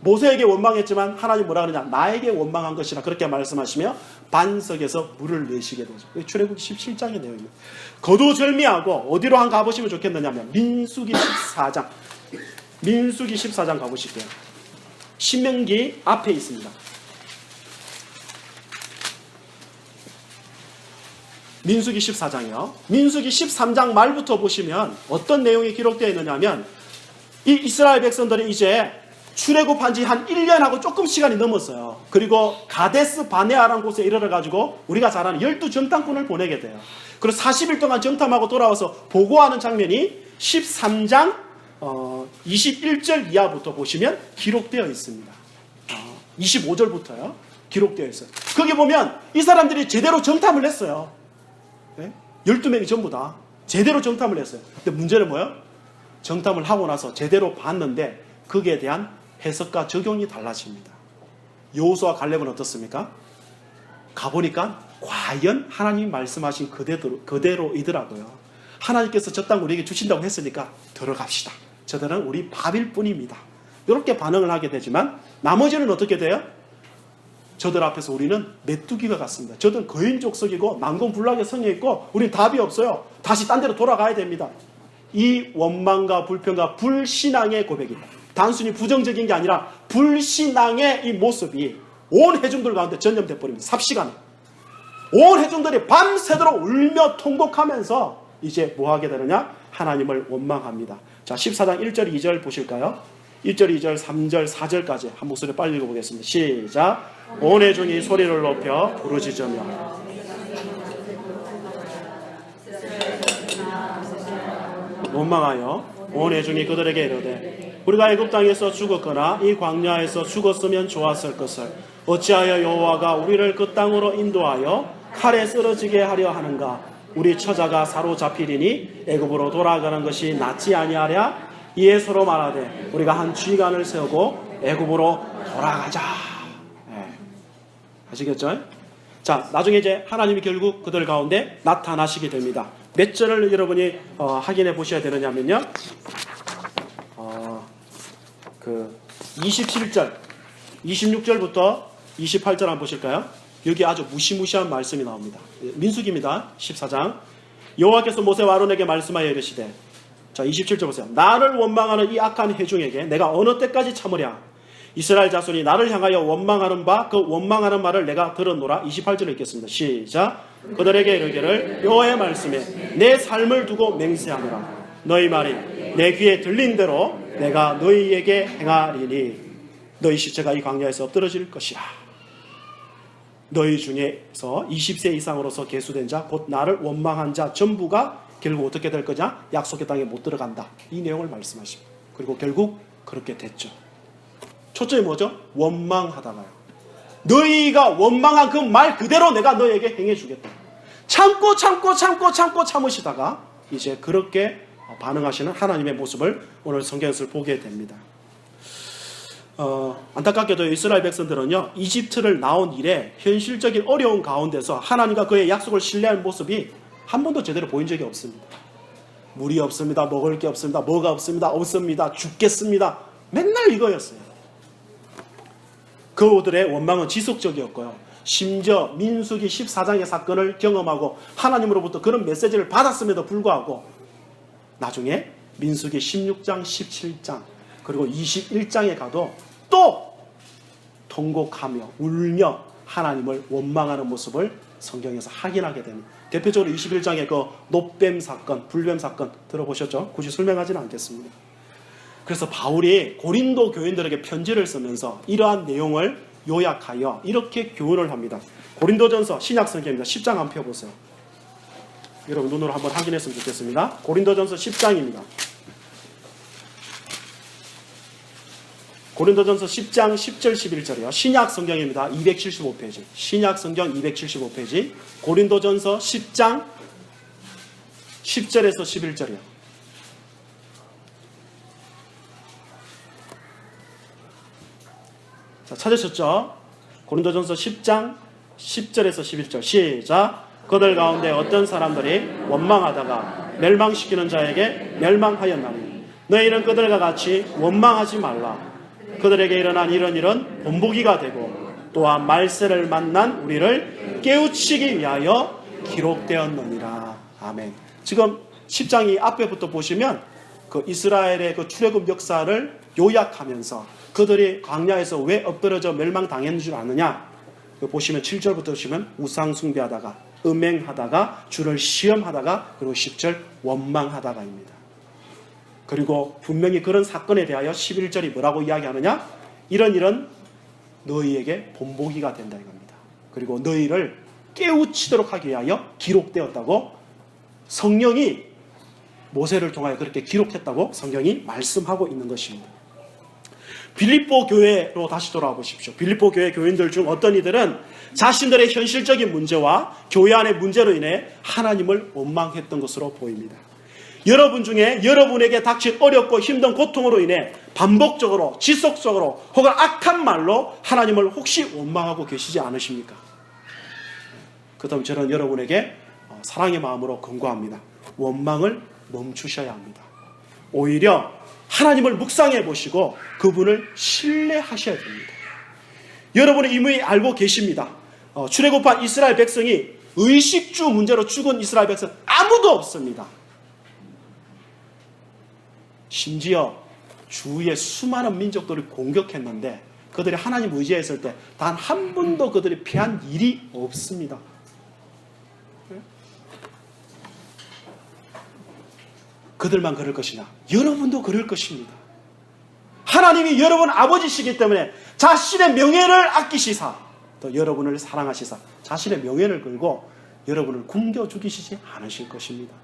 모세에게 원망했지만 하나님 뭐라 그러냐? 나에게 원망한 것이라 그렇게 말씀하시며 반석에서 물을 내시게 되죠. 출애굽기 17장의 내용입니다. 거두절미하고 어디로 한 가보시면 좋겠느냐면 민수기 14장 가보실게요. 신명기 앞에 있습니다. 민수기 14장이요. 민수기 13장 말부터 보시면 어떤 내용이 기록되어 있느냐면 이 이스라엘 백성들이 이제 출애굽한 지 한 1년하고 조금 시간이 넘었어요. 그리고 가데스 바네아라는 곳에 이르러가지고 우리가 잘 아는 12정탐꾼을 보내게 돼요. 그리고 40일 동안 정탐하고 돌아와서 보고하는 장면이 13장 21절 이하부터 보시면 기록되어 있습니다. 25절부터요. 기록되어 있어요. 거기 보면 이 사람들이 제대로 정탐을 했어요. 네? 12명이 전부 다 제대로 정탐을 했어요. 근데 문제는 뭐예요? 정탐을 하고 나서 제대로 봤는데 거기에 대한 해석과 적용이 달라집니다. 여호수아 갈렙은 어떻습니까? 가보니까 과연 하나님이 말씀하신 그대로이더라고요. 하나님께서 저 땅 우리에게 주신다고 했으니까 들어갑시다. 저들은 우리 밥일 뿐입니다. 이렇게 반응을 하게 되지만 나머지는 어떻게 돼요? 저들 앞에서 우리는 메뚜기가 같습니다. 저들은 거인족속이고 난공불락의 성에 있고 우리는 답이 없어요. 다시 딴 데로 돌아가야 됩니다. 이 원망과 불평과 불신앙의 고백입니다. 단순히 부정적인 게 아니라 불신앙의 이 모습이 온 회중들 가운데 전염돼 버립니다. 삽시간에 온 회중들이 밤새도록 울며 통곡하면서 이제 뭐 하게 되느냐? 하나님을 원망합니다. 자, 14장 1절 2절 보실까요? 1절 2절 3절 4절까지 한 목소리 빨리 읽어보겠습니다. 시작. 온 회중이 소리를 높여 부르짖으며 원망하여 온 회중이 그들에게 이르되 우리가 애굽 땅에서 죽었거나 이 광야에서 죽었으면 좋았을 것을 어찌하여 여호와가 우리를 그 땅으로 인도하여 칼에 쓰러지게 하려 하는가? 우리 처자가 사로잡히리니 애굽으로 돌아가는 것이 낫지 아니하랴? 이에 서로 말하되 우리가 한 주기간을 세우고 애굽으로 돌아가자. 네. 아시겠죠? 자, 나중에 이제 하나님이 결국 그들 가운데 나타나시게 됩니다. 몇 절을 여러분이 확인해 보셔야 되느냐면요. 27절, 26절부터 28절 한번 보실까요? 여기 아주 무시무시한 말씀이 나옵니다. 민수기입니다. 14장. 여호와께서 모세와 아론에게 말씀하여 이르시되, 자, 27절 보세요. 나를 원망하는 이 악한 회중에게 내가 어느 때까지 참으랴? 이스라엘 자손이 나를 향하여 원망하는 바 그 원망하는 말을 내가 들었노라. 28절을 읽겠습니다. 시작. 그들에게 이르기를 여호와의 말씀에 내 삶을 두고 맹세하노라. 너희 말이 내 귀에 들린 대로 내가 너희에게 행하리니 너희 시체가 이 광야에서 엎드러질 것이라. 너희 중에서 20세 이상으로서 계수된 자 곧 나를 원망한 자 전부가 결국 어떻게 될 거냐? 약속의 땅에 못 들어간다. 이 내용을 말씀하십니다. 그리고 결국 그렇게 됐죠. 초점이 뭐죠? 원망하다가요. 너희가 원망한 그 말 그대로 내가 너희에게 행해주겠다. 참으시다가 이제 그렇게 반응하시는 하나님의 모습을 오늘 성경에서 보게 됩니다. 안타깝게도 이스라엘 백성들은요, 이집트를 나온 이래 현실적인 어려운 가운데서 하나님과 그의 약속을 신뢰하는 모습이 한 번도 제대로 보인 적이 없습니다. 물이 없습니다. 먹을 게 없습니다. 뭐가 없습니다. 죽겠습니다. 맨날 이거였어요. 그들의 원망은 지속적이었고요. 심지어 민수기 14장의 사건을 경험하고 하나님으로부터 그런 메시지를 받았음에도 불구하고 나중에 민수기 16장, 17장 그리고 21장에 가도 또 통곡하며 울며 하나님을 원망하는 모습을 성경에서 확인하게 됩니다. 대표적으로 21장의 그 놋뱀 사건, 불뱀 사건 들어보셨죠? 굳이 설명하지는 않겠습니다. 그래서 바울이 고린도 교인들에게 편지를 쓰면서 이러한 내용을 요약하여 이렇게 교훈을 합니다. 고린도전서 신약성경입니다. 10장 한번 펴보세요. 여러분 눈으로 한번 확인했으면 좋겠습니다. 고린도전서 10장입니다. 고린도전서 10장 10절 11절이요. 신약성경입니다. 275페이지. 신약성경 275페이지. 고린도전서 10장 10절에서 11절이요. 자, 찾으셨죠? 고린도전서 10장 10절에서 11절 시작. 그들 가운데 어떤 사람들이 원망하다가 멸망시키는 자에게 멸망하였나니 너희는 그들과 같이 원망하지 말라. 그들에게 일어난 이런 일은 본보기가 되고 또한 말세를 만난 우리를 깨우치기 위하여 기록되었느니라. 아멘. 지금 10장이 앞에부터 보시면 그 이스라엘의 그 출애굽 역사를 요약하면서 그들이 광야에서 왜 엎드러져 멸망당했는 줄 아느냐? 보시면 7절부터 보시면 우상 숭배하다가 음행하다가 주를 시험하다가 그리고 10절 원망하다가입니다. 그리고 분명히 그런 사건에 대하여 11절이 뭐라고 이야기하느냐? 이런 너희에게 본보기가 된다 이겁니다. 그리고 너희를 깨우치도록 하기 위하여 기록되었다고 성령이 모세를 통하여 그렇게 기록했다고 성경이 말씀하고 있는 것입니다. 빌립보 교회로 다시 돌아와 보십시오. 빌립보 교회 교인들 중 어떤 이들은 자신들의 현실적인 문제와 교회 안의 문제로 인해 하나님을 원망했던 것으로 보입니다. 여러분 중에 여러분에게 닥친 어렵고 힘든 고통으로 인해 반복적으로 지속적으로 혹은 악한 말로 하나님을 혹시 원망하고 계시지 않으십니까? 그렇다면 저는 여러분에게 사랑의 마음으로 권고합니다. 원망을 멈추셔야 합니다. 오히려 하나님을 묵상해 보시고 그분을 신뢰하셔야 됩니다. 여러분은 이미 알고 계십니다. 출애굽한 이스라엘 백성이 의식주 문제로 죽은 이스라엘 백성 아무도 없습니다. 심지어 주위의 수많은 민족들을 공격했는데 그들이 하나님 의지했을 때 단 한 번도 그들이 피한 일이 없습니다. 그들만 그럴 것이냐? 여러분도 그럴 것입니다. 하나님이 여러분 아버지시기 때문에 자신의 명예를 아끼시사 또 여러분을 사랑하시사 자신의 명예를 걸고 여러분을 굶겨 죽이시지 않으실 것입니다.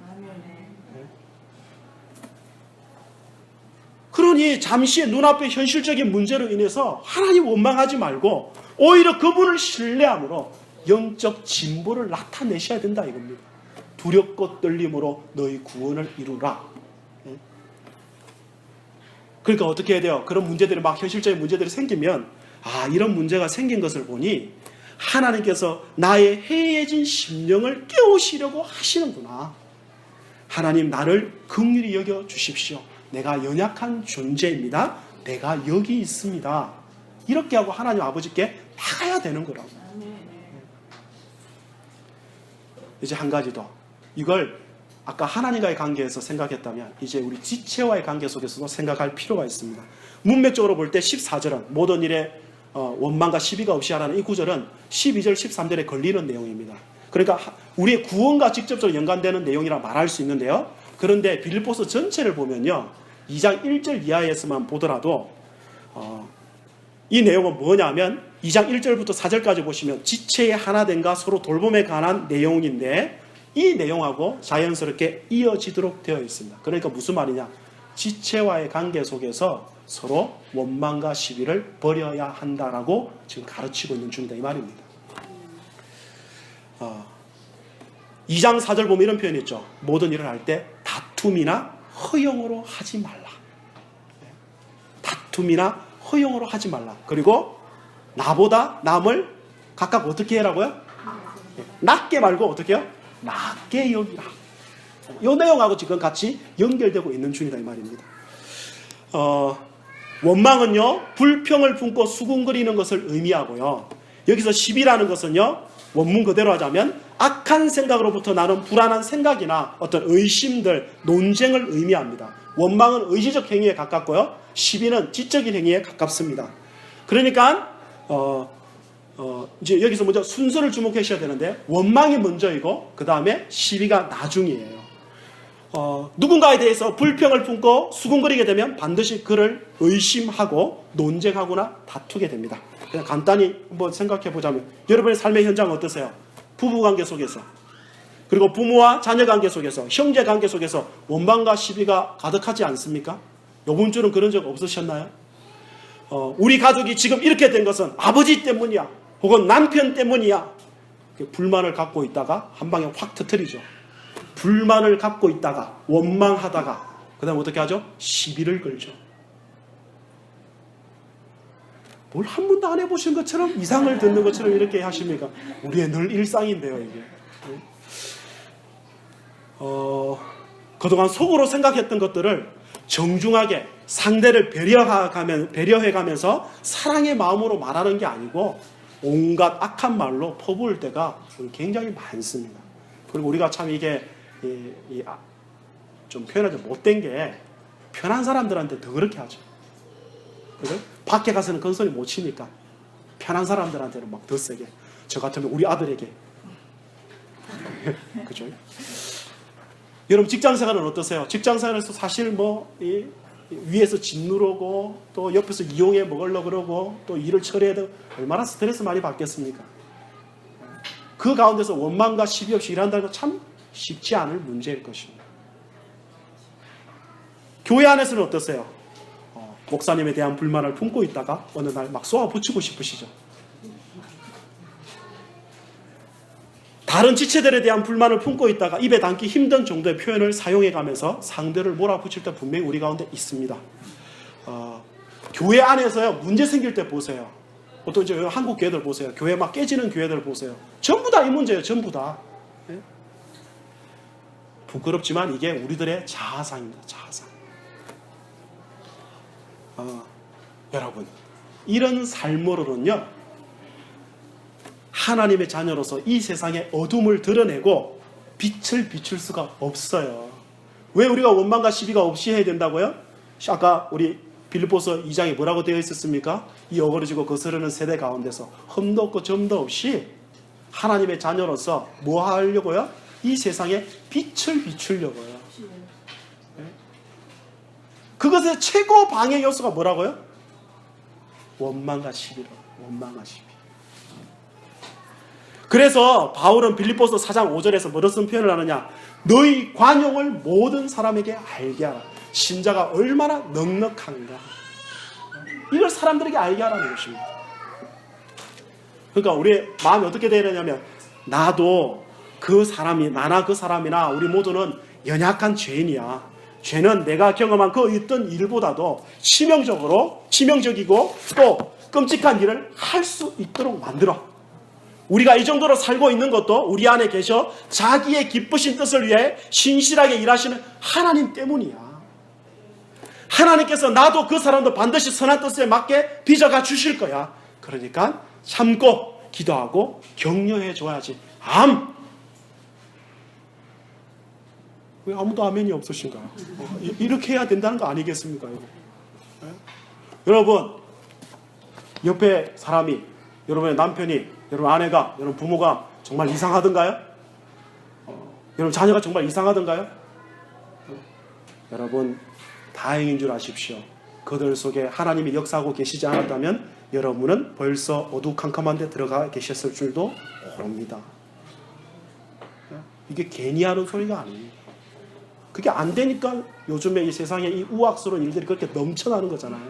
그러니 잠시 눈앞의 현실적인 문제로 인해서 하나님 원망하지 말고 오히려 그분을 신뢰함으로 영적 진보를 나타내셔야 된다 이겁니다. 두렵고 떨림으로 너희 구원을 이루라. 그러니까 어떻게 해야 돼요? 그런 문제들이 막 현실적인 문제들이 생기면 이런 문제가 생긴 것을 보니 하나님께서 나의 해해진 심령을 깨우시려고 하시는구나. 하나님 나를 긍휼히 여겨 주십시오. 내가 연약한 존재입니다. 내가 여기 있습니다. 이렇게 하고 하나님 아버지께 나가야 되는 거라고. 이제 한 가지 더. 이걸 아까 하나님과의 관계에서 생각했다면 이제 우리 지체와의 관계 속에서도 생각할 필요가 있습니다. 문맥적으로 볼 때 14절은 모든 일에 원망과 시비가 없이 하라는 이 구절은 12절 13절에 걸리는 내용입니다. 그러니까 우리의 구원과 직접적으로 연관되는 내용이라 말할 수 있는데요. 그런데 빌립보서 전체를 보면요. 2장 1절 이하에서만 보더라도 이 내용은 뭐냐면 2장 1절부터 4절까지 보시면 지체의 하나됨과 서로 돌봄에 관한 내용인데 이 내용하고 자연스럽게 이어지도록 되어 있습니다. 그러니까 무슨 말이냐? 지체와의 관계 속에서 서로 원망과 시비를 버려야 한다라고 지금 가르치고 있는 중이다 이 말입니다. 2장 4절 보면 이런 표현이 있죠. 모든 일을 할 때 다툼이나 허용으로 하지 말라. 다툼이나 허용으로 하지 말라. 그리고 나보다 남을 각각 어떻게 해라고요? 낮게 말고 어떻게 해요? 낮게 여기라. 이 내용하고 지금 같이 연결되고 있는 중이다 이 말입니다. 원망은요 불평을 품고 수군거리는 것을 의미하고요. 여기서 시비라는 것은요 원문 그대로 하자면 악한 생각으로부터 나는 불안한 생각이나 어떤 의심들, 논쟁을 의미합니다. 원망은 의지적 행위에 가깝고요. 시비는 지적인 행위에 가깝습니다. 그러니까 이제 여기서 먼저 순서를 주목하셔야 되는데 원망이 먼저이고 그 다음에 시비가 나중이에요. 누군가에 대해서 불평을 품고 수군거리게 되면 반드시 그를 의심하고 논쟁하거나 다투게 됩니다. 그냥 간단히 한번 생각해 보자면 여러분의 삶의 현장은 어떠세요? 부부관계 속에서 그리고 부모와 자녀관계 속에서 형제관계 속에서 원망과 시비가 가득하지 않습니까? 이번 주는 그런 적 없으셨나요? 우리 가족이 지금 이렇게 된 것은 아버지 때문이야 혹은 남편 때문이야 불만을 갖고 있다가 한 방에 확 터뜨리죠. 불만을 갖고 있다가 원망하다가 그 다음 어떻게 하죠? 시비를 걸죠. 뭘 한 번도 안 해보신 것처럼 이상을 듣는 것처럼 이렇게 하십니까? 우리의 늘 일상인데요 이게. 그동안 속으로 생각했던 것들을 정중하게 상대를 배려해가면서 사랑의 마음으로 말하는 게 아니고 온갖 악한 말로 퍼부을 때가 굉장히 많습니다. 그리고 우리가 참 이게 좀 표현하지 못된 게 편한 사람들한테 더 그렇게 하죠. 그죠? 밖에 가서는 큰 소리 못 치니까 편한 사람들한테는 막 더 세게. 저 같으면 우리 아들에게. 그죠? 여러분 직장생활은 어떠세요? 직장생활에서 사실 위에서 짓누르고 또 옆에서 이용해 먹으려고 그러고 또 일을 처리해야 되고 얼마나 스트레스 많이 받겠습니까? 그 가운데서 원망과 시비 없이 일한다는 건 참 쉽지 않을 문제일 것입니다. 교회 안에서는 어떠세요? 목사님에 대한 불만을 품고 있다가 어느 날 막 쏘아붙이고 싶으시죠? 다른 지체들에 대한 불만을 품고 있다가 입에 담기 힘든 정도의 표현을 사용해가면서 상대를 몰아붙일 때 분명히 우리 가운데 있습니다. 교회 안에서요 문제 생길 때 보세요. 보통 이제 한국 교회들 보세요. 교회 막 깨지는 교회들 보세요. 전부 다 이 문제예요. 전부 다. 네? 부끄럽지만 이게 우리들의 자아상입니다. 자아상. 여러분 이런 삶으로는요 하나님의 자녀로서 이 세상의 어둠을 드러내고 빛을 비출 수가 없어요. 왜 우리가 원망과 시비가 없이 해야 된다고요? 아까 우리 빌립보서 2장에 뭐라고 되어 있었습니까? 이 어그러지고 거스르는 세대 가운데서 흠도 없고 점도 없이 하나님의 자녀로서 뭐 하려고요? 이 세상에 빛을 비추려고요. 네? 그것의 최고 방해 요소가 뭐라고요? 원망과 시비로. 원망과 시비. 그래서 바울은 빌립보서 4장 5절에서 무슨 표현을 하느냐? 너희 관용을 모든 사람에게 알게 하라. 신자가 얼마나 넉넉한가. 이걸 사람들에게 알게 하라는 것입니다. 그러니까 우리의 마음이 어떻게 되어야 되냐면 나도 그 사람이 나나 그 사람이나 우리 모두는 연약한 죄인이야. 죄는 내가 경험한 그 어떤 일보다도 치명적이고 또 끔찍한 일을 할 수 있도록 만들어. 우리가 이 정도로 살고 있는 것도 우리 안에 계셔 자기의 기쁘신 뜻을 위해 신실하게 일하시는 하나님 때문이야. 하나님께서 나도 그 사람도 반드시 선한 뜻에 맞게 빚어가 주실 거야. 그러니까 참고 기도하고 격려해 줘야지. 왜 아무도 아멘이 없으신가요? 이렇게 해야 된다는 거 아니겠습니까? 네? 여러분 옆에 사람이 여러분의 남편이 여러분 아내가 여러분 부모가 정말 이상하던가요? 여러분 자녀가 정말 이상하던가요? 여러분 다행인 줄 아십시오. 그들 속에 하나님이 역사하고 계시지 않았다면 여러분은 벌써 어두컴컴한 데 들어가 계셨을 줄도 모릅니다. 이게 괜히 하는 소리가 아니에요. 그게 안 되니까 요즘에 이 세상에 이 우악스러운 일들이 그렇게 넘쳐나는 거잖아요.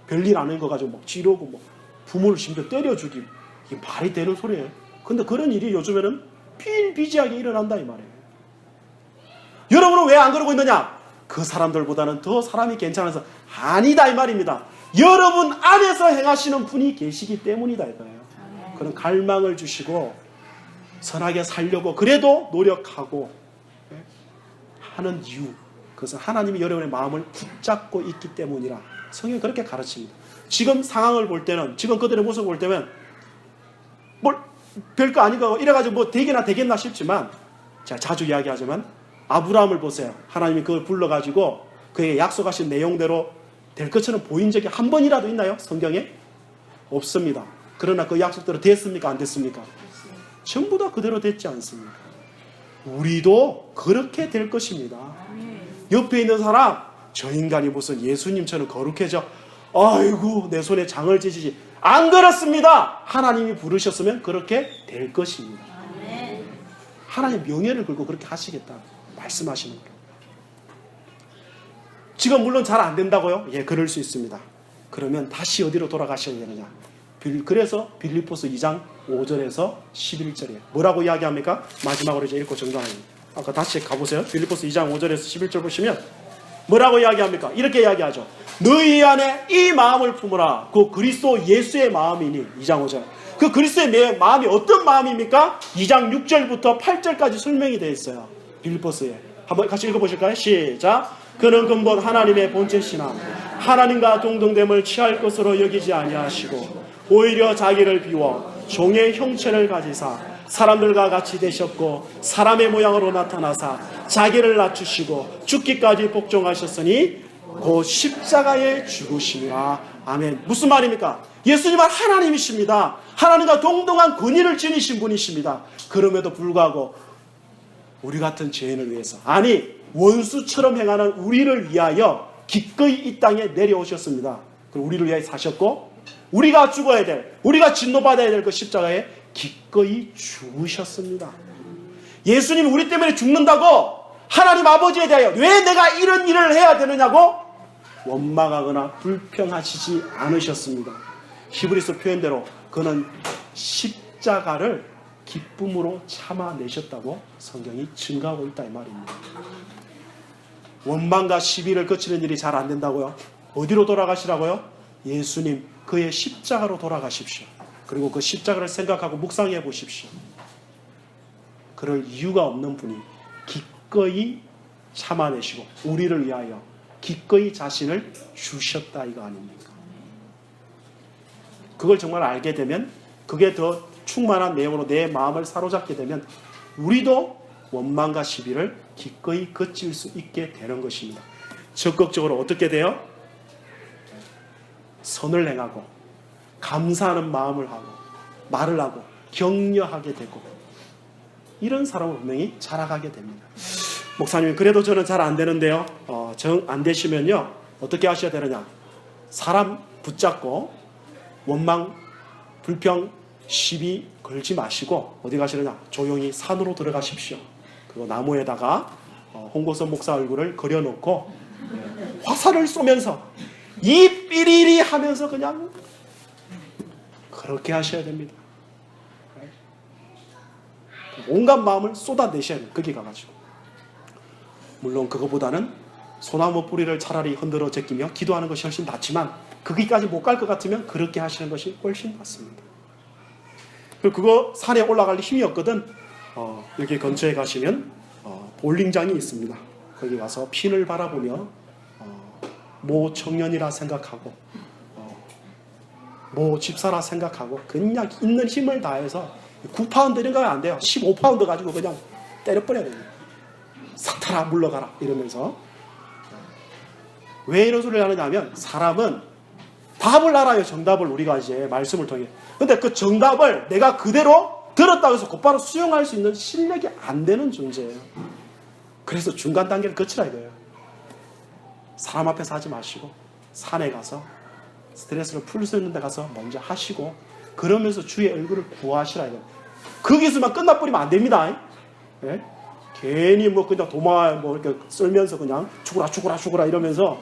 별일 아닌 거 가지고 막 지르고 뭐 부모를 심지어 때려주기. 이게 말이 되는 소리예요. 근데 그런 일이 요즘에는 비일비재하게 일어난다 이 말이에요. 여러분은 왜 안 그러고 있느냐? 그 사람들보다는 더 사람이 괜찮아서 아니다 이 말입니다. 여러분 안에서 행하시는 분이 계시기 때문이다 이거예요. 그런 갈망을 주시고 선하게 살려고 그래도 노력하고 하는 이유, 그것은 하나님이 여러분의 마음을 붙잡고 있기 때문이라 성경이 그렇게 가르칩니다. 지금 상황을 볼 때는, 지금 그들의 모습을 볼 때면 뭘 별거 아니고 이래가지고 뭐 되겠나 싶지만 제가 자주 이야기하지만 아브라함을 보세요. 하나님이 그걸 불러가지고 그에게 약속하신 내용대로 될 것처럼 보인 적이 한 번이라도 있나요? 성경에? 없습니다. 그러나 그 약속대로 됐습니까? 안 됐습니까? 전부 다 그대로 됐지 않습니까? 우리도 그렇게 될 것입니다. 옆에 있는 사람, 저 인간이 무슨 예수님처럼 거룩해져. 아이고 내 손에 장을 찢지. 안 그렇습니다. 하나님이 부르셨으면 그렇게 될 것입니다. 하나님 명예를 걸고 그렇게 하시겠다 말씀하시는 거예요. 지금 물론 잘 안 된다고요? 예, 그럴 수 있습니다. 그러면 다시 어디로 돌아가셔야 되느냐? 그래서 빌립보서 2장 5절에서 11절에 뭐라고 이야기합니까? 마지막으로 이제 읽고 정리합니다. 아까 다시 가보세요. 빌립보서 2장 5절에서 11절 보시면 뭐라고 이야기합니까? 이렇게 이야기하죠. 너희 안에 이 마음을 품으라. 그 그리스도 예수의 마음이니. 2장 5절. 그 그리스도의 마음이 어떤 마음입니까? 2장 6절부터 8절까지 설명이 되어 있어요. 빌립보서에. 한번 같이 읽어보실까요? 시작. 그는 근본 하나님의 본체시나 하나님과 동등됨을 취할 것으로 여기지 아니하시고 오히려 자기를 비워 종의 형체를 가지사 사람들과 같이 되셨고 사람의 모양으로 나타나사 자기를 낮추시고 죽기까지 복종하셨으니 곧 십자가에 죽으심이라. 아멘. 무슨 말입니까? 예수님은 하나님이십니다. 하나님과 동등한 권위를 지니신 분이십니다. 그럼에도 불구하고 우리 같은 죄인을 위해서, 아니 원수처럼 행하는 우리를 위하여 기꺼이 이 땅에 내려오셨습니다. 그리고 우리를 위하여 사셨고 우리가 죽어야 될, 우리가 진노받아야 될 그 십자가에 기꺼이 죽으셨습니다. 예수님이 우리 때문에 죽는다고 하나님 아버지에 대하여 왜 내가 이런 일을 해야 되느냐고 원망하거나 불평하시지 않으셨습니다. 히브리서 표현대로 그는 십자가를 기쁨으로 참아내셨다고 성경이 증거하고 있다 이 말입니다. 원망과 시비를 거치는 일이 잘 안 된다고요? 어디로 돌아가시라고요? 예수님 그의 십자가로 돌아가십시오. 그리고 그 십자가를 생각하고 묵상해 보십시오. 그럴 이유가 없는 분이 기꺼이 참아내시고 우리를 위하여 기꺼이 자신을 주셨다 이거 아닙니까? 그걸 정말 알게 되면, 그게 더 충만한 내용으로 내 마음을 사로잡게 되면 우리도 원망과 시비를 기꺼이 거칠 수 있게 되는 것입니다. 적극적으로 어떻게 돼요? 선을 행하고 감사하는 마음을 하고 말을 하고 격려하게 되고 이런 사람은 분명히 자라가게 됩니다. 목사님 그래도 저는 잘 안 되는데요. 정 안 되시면요 어떻게 하셔야 되느냐? 사람 붙잡고 원망, 불평, 시비 걸지 마시고 어디 가시느냐? 조용히 산으로 들어가십시오. 그리고 나무에다가 홍고선 목사 얼굴을 그려놓고 화살을 쏘면서 이 삐리리 하면서 그냥 그렇게 하셔야 됩니다. 온갖 마음을 쏟아내셔야 돼요. 거기 가가지고. 물론 그거보다는 소나무 뿌리를 차라리 흔들어 제끼며 기도하는 것이 훨씬 낫지만 거기까지 못 갈 것 같으면 그렇게 하시는 것이 훨씬 낫습니다. 그리고 그거 산에 올라갈 힘이 없거든. 여기 근처에 가시면 볼링장이 있습니다. 거기 가서 핀을 바라보며 모 청년이라 생각하고 모 집사라 생각하고 그냥 있는 힘을 다해서 9파운드 이런 거 하면 안 돼요. 15파운드 가지고 그냥 때려버려야 돼요. 사타라 물러가라 이러면서. 왜 이런 소리를 하느냐 하면 사람은 답을 알아요. 정답을 우리가 이제 말씀을 통해. 근데 그 정답을 내가 그대로 들었다고 해서 곧바로 수용할 수 있는 실력이 안 되는 존재예요. 그래서 중간 단계를 거치라 이거예요. 사람 앞에서 하지 마시고 산에 가서 스트레스를 풀 수 있는 데 가서 먼저 하시고 그러면서 주의 얼굴을 구하시라 이거예요. 거기서만 끝나버리면 안 됩니다. 네? 괜히 뭐 그냥 도마 뭐 이렇게 썰면서 그냥 죽어라 이러면서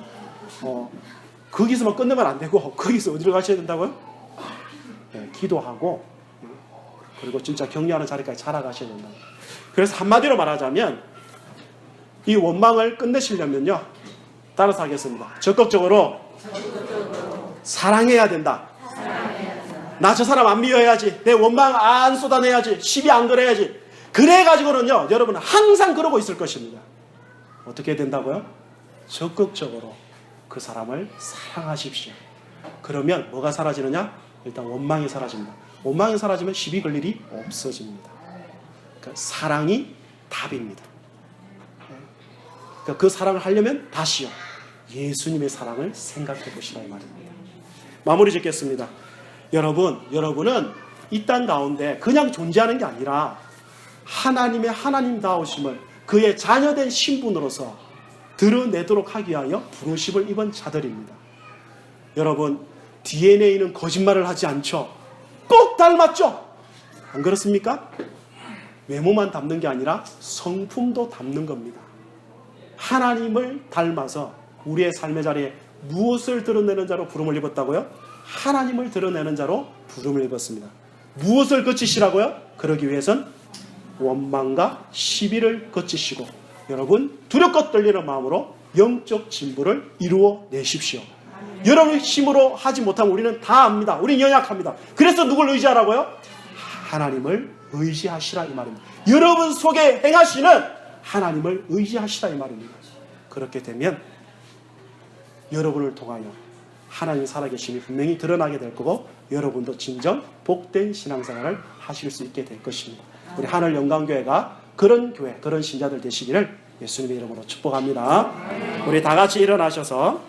거기서만 끝내면 안 되고 거기서 어디로 가셔야 된다고요? 네, 기도하고 그리고 진짜 격려하는 자리까지 자라가셔야 된다. 그래서 한마디로 말하자면 이 원망을 끝내시려면요 따라서 하겠습니다. 적극적으로 사랑해야 된다. 나 저 사람 안 미워해야지. 내 원망 안 쏟아내야지. 시비 안 걸어야지. 그래가지고는요 여러분 항상 그러고 있을 것입니다. 어떻게 된다고요? 적극적으로 그 사람을 사랑하십시오. 그러면 뭐가 사라지느냐? 일단 원망이 사라집니다. 원망이 사라지면 시비 걸 일이 없어집니다. 그러니까 사랑이 답입니다. 그러니까 그 사랑을 하려면 다시요 예수님의 사랑을 생각해 보시라 이 말입니다. 마무리 짓겠습니다. 여러분은 이 땅 가운데 그냥 존재하는 게 아니라 하나님의 하나님다우심을 그의 자녀된 신분으로서 드러내도록 하기 위하여 부르심을 입은 자들입니다. 여러분 DNA는 거짓말을 하지 않죠. 꼭 닮았죠. 안 그렇습니까? 외모만 닮는 게 아니라 성품도 닮는 겁니다. 하나님을 닮아서 우리의 삶의 자리에 무엇을 드러내는 자로 부름을 입었다고요? 하나님을 드러내는 자로 부름을 입었습니다. 무엇을 거치시라고요? 그러기 위해선 원망과 시비를 거치시고 여러분 두렵고 떨리는 마음으로 영적 진보를 이루어 내십시오. 여러분의 힘으로 하지 못하면 우리는 다 압니다. 우리는 연약합니다. 그래서 누굴 의지하라고요? 하나님을 의지하시라 이 말입니다. 여러분 속에 행하시는 하나님을 의지하시라 이 말입니다. 그렇게 되면 여러분을 통하여 하나님 살아계심이 분명히 드러나게 될 거고 여러분도 진정 복된 신앙생활을 하실 수 있게 될 것입니다. 우리 하늘 영광교회가 그런 교회, 그런 신자들 되시기를 예수님의 이름으로 축복합니다. 우리 다 같이 일어나셔서